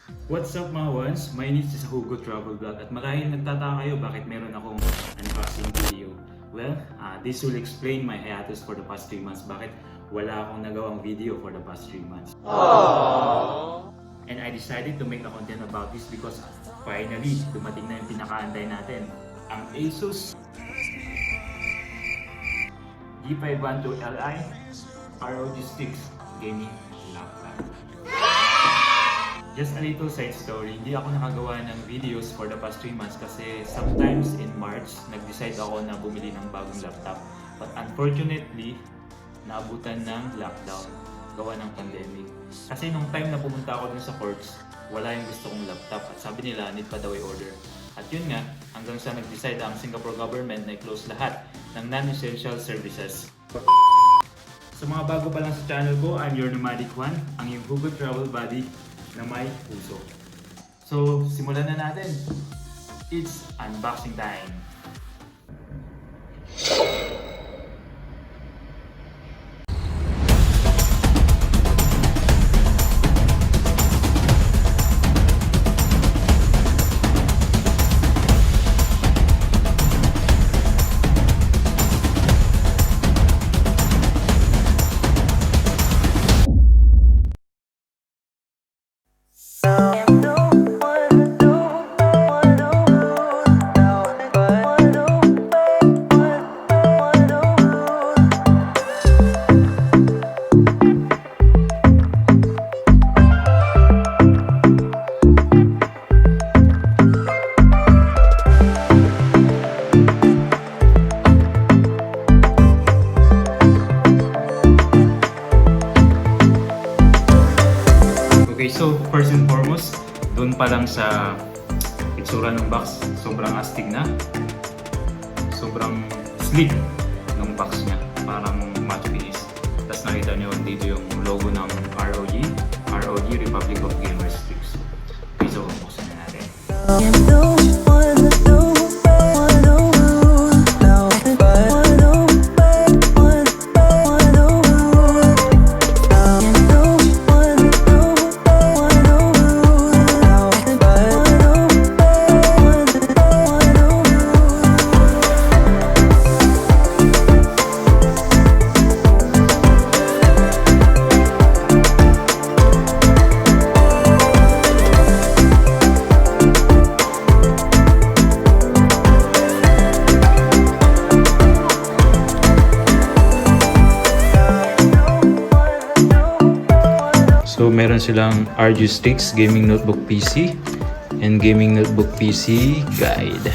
What's up mga ones? My name is Hugo Travel Vlog at marahil nagtataka kayo bakit meron akong unboxing video. Well, this will explain my hiatus for the past 3 months. Bakit wala akong nagawang video for the past 3 months. Aww. And I decided to make a content about this because finally, dumating na yung pinakaantay natin. Ang Asus G512Li ROG Strix Gaming Laptop. Just a little side story, hindi ako nakagawa ng videos for the past 3 months kasi sometimes in March, nag-decide ako na bumili ng bagong laptop. But unfortunately, naabutan ng lockdown, gawa ng pandemic. Kasi nung time na pumunta ako dun sa courts, wala yung gusto kong laptop at sabi nila need pa daw i-order. At yun nga, hanggang sa nag-decide ang Singapore government na i-close lahat ng non-essential services. Sa mga bago pa lang sa channel ko, I'm your Nomadic Juan, ang iyong Hugo Travel Buddy na may puso. So, simulan na natin. It's unboxing time! Okay, so first and foremost, doon pa lang sa itsura ng box, sobrang astig na. Sobrang sleek ng box niya, parang matte finish. Tapos nakita niyo dito yung logo ng ROG Republic of Gamers Strix. Okay, so buksan na natin. So meron silang ROG Strix Gaming Notebook PC and Gaming Notebook PC Guide.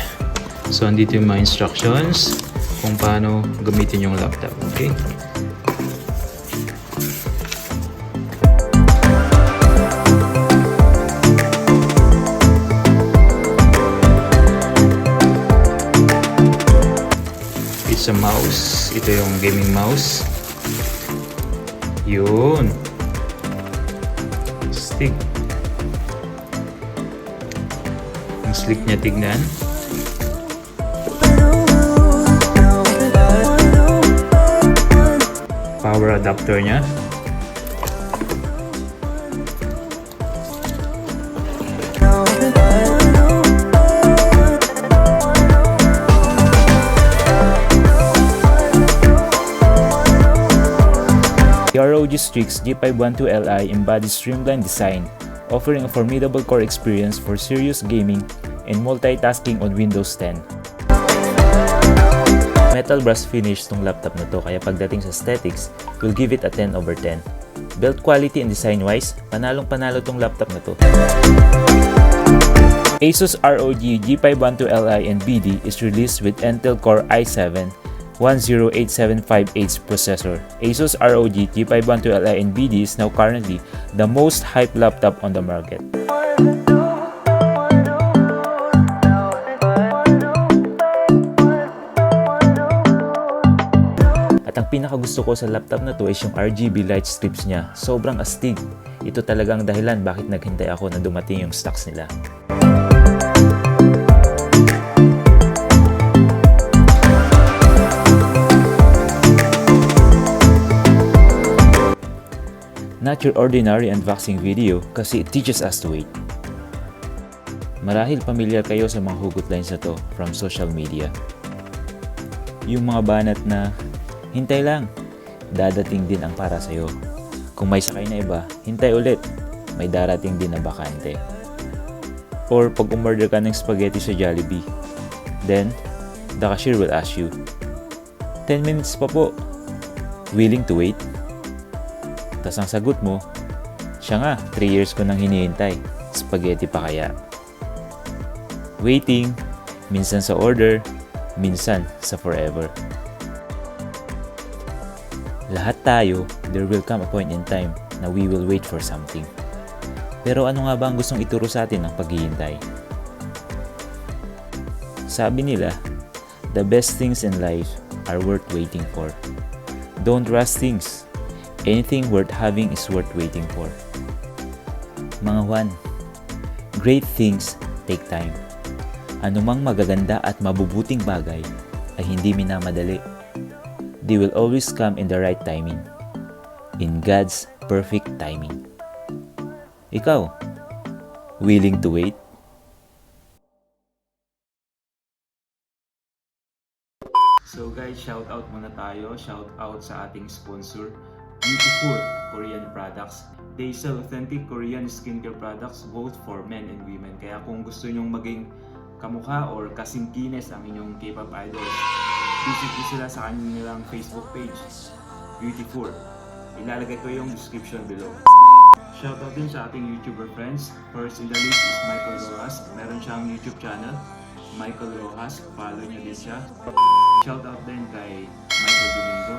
So andito yung mga instructions kung paano gamitin yung laptop. Okay? It's a mouse. Ito yung gaming mouse. Yun. Stick. Ang slick niya tignan. Power adapter niya. The ROG Strix G512Li embodies streamlined design, offering a formidable core experience for serious gaming and multitasking on Windows 10. Metal brass finish tong laptop na to, kaya pagdating sa aesthetics, we'll give it a 10 over 10. Build quality and design wise, panalong panalo tong laptop na to. Asus ROG G512Li and BD is released with Intel Core i7 10875H processor. Asus ROG G512Li and BD is now currently the most hyped laptop on the market. At ang pinakagusto ko sa laptop na to is yung RGB light strips niya. Sobrang astig. Ito talagang dahilan bakit naghintay ako na dumating yung stocks nila. Not your ordinary unboxing video kasi it teaches us to wait. Marahil pamilyar kayo sa mga hugot lines na to from social media. Yung mga banat na, hintay lang, dadating din ang para sa'yo. Kung may sakay na iba, hintay ulit, may darating din na bakante. Or pag umorder ka ng spaghetti sa Jollibee, then, the cashier will ask you, 10 minutes pa po, willing to wait? Tas ang sagot mo, siya nga, 3 years ko nang hinihintay, spaghetti pa kaya? Waiting, minsan sa order, minsan sa forever. Lahat tayo, there will come a point in time na we will wait for something. Pero ano nga ba ang gustong ituro sa atin ng paghihintay? Sabi nila, the best things in life are worth waiting for. Don't rush things. Anything worth having is worth waiting for. Mga Juan, great things take time. Anumang magaganda at mabubuting bagay ay hindi minamadali. They will always come in the right timing. In God's perfect timing. Ikaw, willing to wait? So guys, shoutout muna tayo. Shoutout sa ating sponsor, Beautiful Korean Products. They sell authentic Korean skincare products both for men and women. Kaya kung gusto nyong maging kamukha or kasing kines ang inyong K-pop idols, visit nyo sila sa kanilang Facebook page, Beautiful. Ilalagay ko yung description below. Shoutout din sa ating YouTuber friends. First in the list is Michael Rojas. Meron siyang YouTube channel, Michael Rojas. Follow niyo din siya. Shoutout din kay Michael Domingo.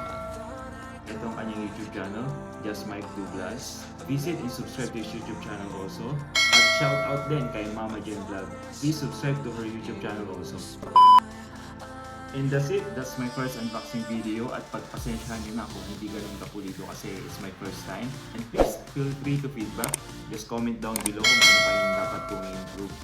Ito ang kanyang YouTube channel, Just Mike Douglas. Visit and subscribe to his YouTube channel also. At shoutout din kay Mama Jen Vlog. Please subscribe to her YouTube channel also. And that's it. That's my first unboxing video. At pagpasensyahan nyo na kung hindi ganun kapulito kasi it's my first time. And please feel free to feedback. Just comment down below kung ano pa yung dapat kong i-improve.